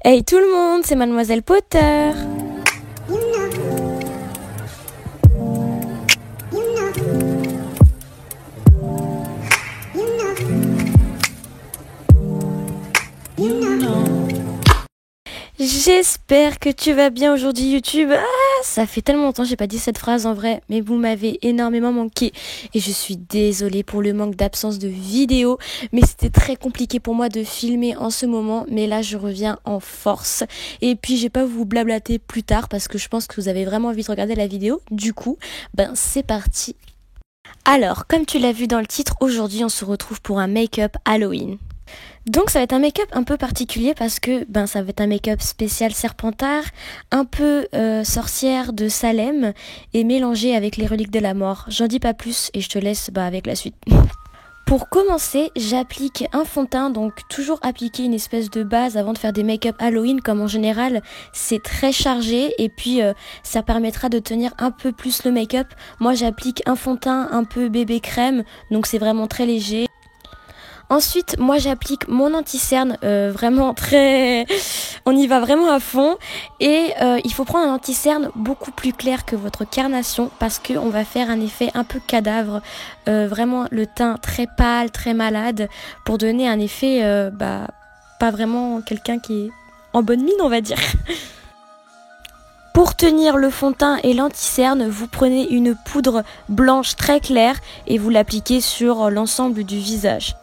Hey tout le monde, c'est Mademoiselle Potter. J'espère que tu vas bien aujourd'hui YouTube. Ça fait tellement longtemps que j'ai pas dit cette phrase en vrai, mais vous m'avez énormément manqué et je suis désolée pour le manque d'absence de vidéos, mais c'était très compliqué pour moi de filmer en ce moment, mais là je reviens en force. Et puis je vais pas vous blablater plus tard parce que je pense que vous avez vraiment envie de regarder la vidéo. Du coup, c'est parti. Alors, comme tu l'as vu dans le titre, aujourd'hui on se retrouve pour un make-up Halloween. Donc ça va être un make-up un peu particulier parce que ça va être un make-up spécial Serpentard, un peu sorcière de Salem et mélangé avec les reliques de la mort. J'en dis pas plus et je te laisse avec la suite. Pour commencer, j'applique un fond de teint, donc toujours appliquer une espèce de base avant de faire des make-up Halloween, comme en général c'est très chargé et puis ça permettra de tenir un peu plus le make-up. Moi j'applique un fond de teint un peu bébé crème, donc c'est vraiment très léger. Ensuite, moi j'applique mon anti-cerne vraiment très... On y va vraiment à fond. Et il faut prendre un anti-cerne beaucoup plus clair que votre carnation parce qu'on va faire un effet un peu cadavre. Vraiment le teint très pâle, très malade pour donner un effet pas vraiment quelqu'un qui est en bonne mine, on va dire. Pour tenir le fond de teint et l'anti-cerne, vous prenez une poudre blanche très claire et vous l'appliquez sur l'ensemble du visage.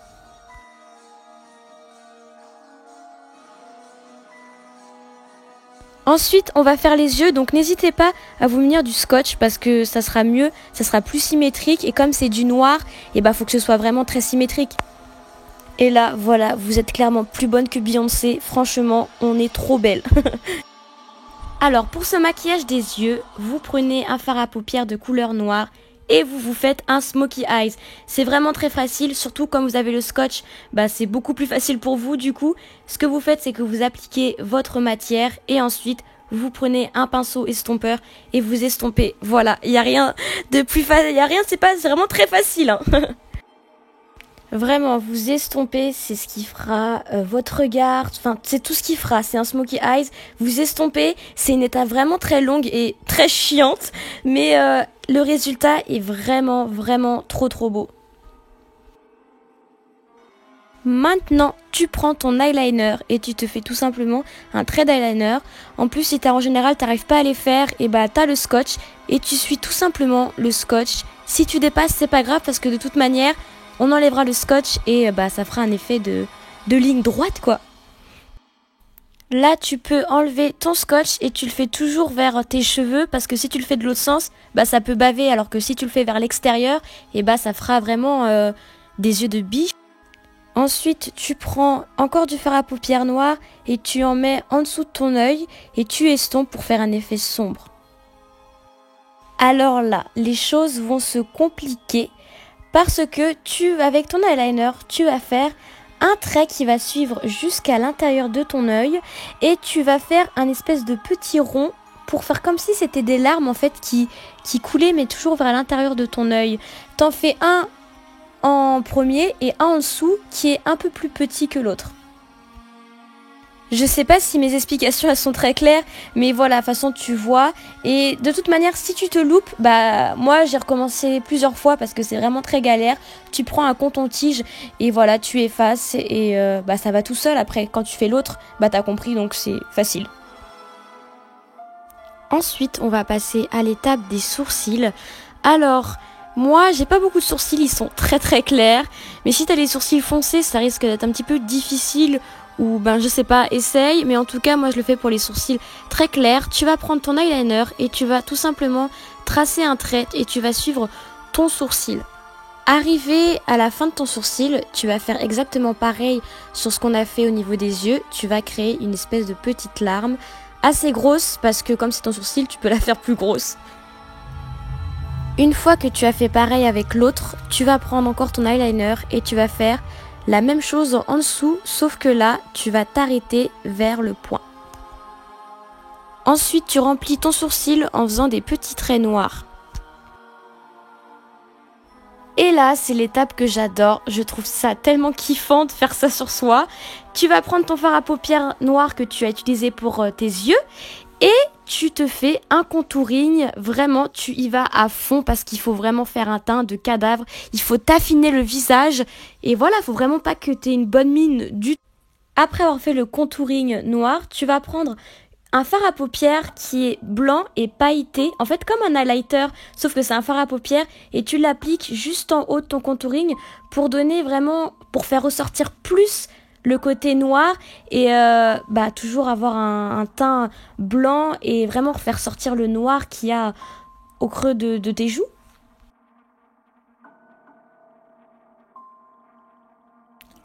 Ensuite, on va faire les yeux, donc n'hésitez pas à vous munir du scotch parce que ça sera mieux, ça sera plus symétrique et comme c'est du noir, faut que ce soit vraiment très symétrique. Et là, voilà, vous êtes clairement plus bonne que Beyoncé, franchement, on est trop belle. Alors, pour ce maquillage des yeux, vous prenez un fard à paupières de couleur noire et vous faites un smokey eyes. C'est vraiment très facile, surtout comme vous avez le scotch, c'est beaucoup plus facile pour vous du coup. Ce que vous faites, c'est que vous appliquez votre matière et ensuite vous prenez un pinceau estompeur et vous estompez. Voilà, il n'y a rien de plus facile, c'est vraiment très facile. Vraiment, vous estompez, c'est ce qui fera votre regard, c'est tout ce qui fera, c'est un smokey eyes. Vous estompez, c'est une étape vraiment très longue et très chiante, mais le résultat est vraiment trop beau. Maintenant, tu prends ton eyeliner et tu te fais tout simplement un trait d'eyeliner. En plus, si en général t'arrives pas à les faire, t'as le scotch et tu suis tout simplement le scotch. Si tu dépasses, c'est pas grave parce que de toute manière, on enlèvera le scotch et ça fera un effet de ligne droite quoi. Là, tu peux enlever ton scotch et tu le fais toujours vers tes cheveux parce que si tu le fais de l'autre sens, ça peut baver alors que si tu le fais vers l'extérieur, ça fera vraiment des yeux de biche. Ensuite, tu prends encore du fard à paupières noir et tu en mets en dessous de ton œil et tu estompes pour faire un effet sombre. Alors là, les choses vont se compliquer. Parce que avec ton eyeliner, tu vas faire un trait qui va suivre jusqu'à l'intérieur de ton œil et tu vas faire un espèce de petit rond pour faire comme si c'était des larmes en fait qui coulaient mais toujours vers l'intérieur de ton œil. T'en fais un en premier et un en dessous qui est un peu plus petit que l'autre. Je sais pas si mes explications elles sont très claires, mais voilà, de toute façon tu vois. Et de toute manière, si tu te loupes, moi j'ai recommencé plusieurs fois parce que c'est vraiment très galère. Tu prends un coton-tige et voilà, tu effaces et ça va tout seul. Après, quand tu fais l'autre, t'as compris, donc c'est facile. Ensuite, on va passer à l'étape des sourcils. Alors, moi, j'ai pas beaucoup de sourcils, ils sont très clairs. Mais si t'as les sourcils foncés, ça risque d'être un petit peu difficile. Ou je sais pas, essaye, mais en tout cas moi je le fais pour les sourcils très clairs. Tu vas prendre ton eyeliner et tu vas tout simplement tracer un trait et tu vas suivre ton sourcil. Arrivé à la fin de ton sourcil, tu vas faire exactement pareil sur ce qu'on a fait au niveau des yeux. Tu vas créer une espèce de petite larme assez grosse parce que comme c'est ton sourcil, tu peux la faire plus grosse. Une fois que tu as fait pareil avec l'autre, tu vas prendre encore ton eyeliner et tu vas faire la même chose en dessous, sauf que là, tu vas t'arrêter vers le point. Ensuite, tu remplis ton sourcil en faisant des petits traits noirs. Et là, c'est l'étape que j'adore. Je trouve ça tellement kiffant de faire ça sur soi. Tu vas prendre ton fard à paupières noir que tu as utilisé pour tes yeux et tu te fais un contouring. Vraiment, tu y vas à fond parce qu'il faut vraiment faire un teint de cadavre. Il faut t'affiner le visage. Et voilà, il faut vraiment pas que tu aies une bonne mine du tout. Après avoir fait le contouring noir, tu vas prendre un fard à paupières qui est blanc et pailleté, en fait comme un highlighter, sauf que c'est un fard à paupières et tu l'appliques juste en haut de ton contouring pour donner vraiment, pour faire ressortir plus le côté noir et toujours avoir un teint blanc et vraiment faire sortir le noir qu'il y a au creux de tes joues.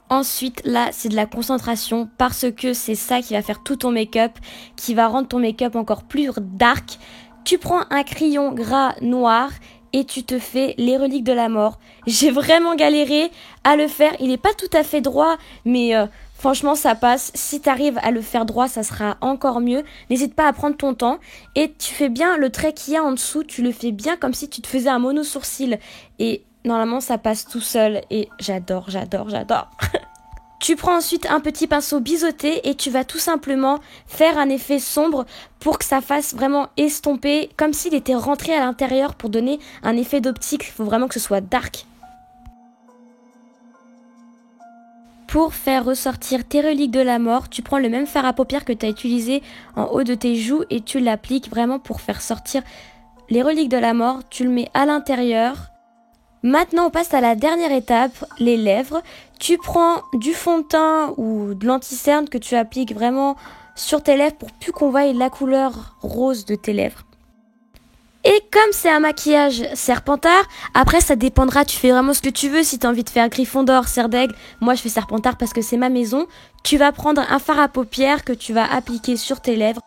Ensuite, là, c'est de la concentration parce que c'est ça qui va faire tout ton make-up, qui va rendre ton make-up encore plus dark. Tu prends un crayon gras noir et tu te fais les reliques de la mort. J'ai vraiment galéré à le faire. Il n'est pas tout à fait droit, mais franchement, ça passe. Si tu arrives à le faire droit, ça sera encore mieux. N'hésite pas à prendre ton temps. Et tu fais bien le trait qu'il y a en dessous. Tu le fais bien comme si tu te faisais un mono-sourcil. Et normalement, ça passe tout seul. Et j'adore. Tu prends ensuite un petit pinceau biseauté et tu vas tout simplement faire un effet sombre pour que ça fasse vraiment estomper, comme s'il était rentré à l'intérieur pour donner un effet d'optique. Il faut vraiment que ce soit dark. Pour faire ressortir tes reliques de la mort, tu prends le même fard à paupières que tu as utilisé en haut de tes joues et tu l'appliques vraiment pour faire sortir les reliques de la mort. Tu le mets à l'intérieur. Maintenant, on passe à la dernière étape, les lèvres. Tu prends du fond de teint ou de l'anti-cerne que tu appliques vraiment sur tes lèvres pour plus qu'on voie la couleur rose de tes lèvres. Et comme c'est un maquillage Serpentard, après ça dépendra, tu fais vraiment ce que tu veux. Si tu as envie de faire Gryffondor, Serre d'Aigle, moi je fais Serpentard parce que c'est ma maison. Tu vas prendre un fard à paupières que tu vas appliquer sur tes lèvres.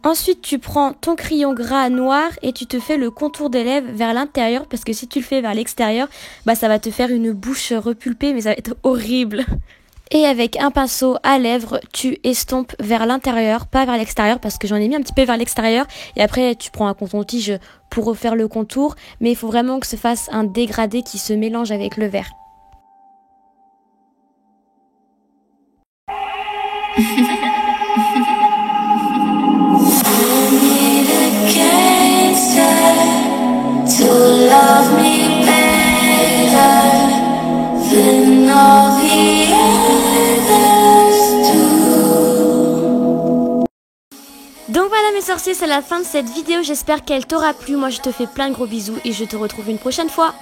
Ensuite, tu prends ton crayon gras noir et tu te fais le contour des lèvres vers l'intérieur parce que si tu le fais vers l'extérieur, ça va te faire une bouche repulpée mais ça va être horrible. Et avec un pinceau à lèvres, tu estompes vers l'intérieur, pas vers l'extérieur parce que j'en ai mis un petit peu vers l'extérieur et après tu prends un coton-tige pour refaire le contour mais il faut vraiment que se fasse un dégradé qui se mélange avec le vert. Donc voilà mes sorciers, c'est la fin de cette vidéo, j'espère qu'elle t'aura plu. Moi je te fais plein de gros bisous et je te retrouve une prochaine fois.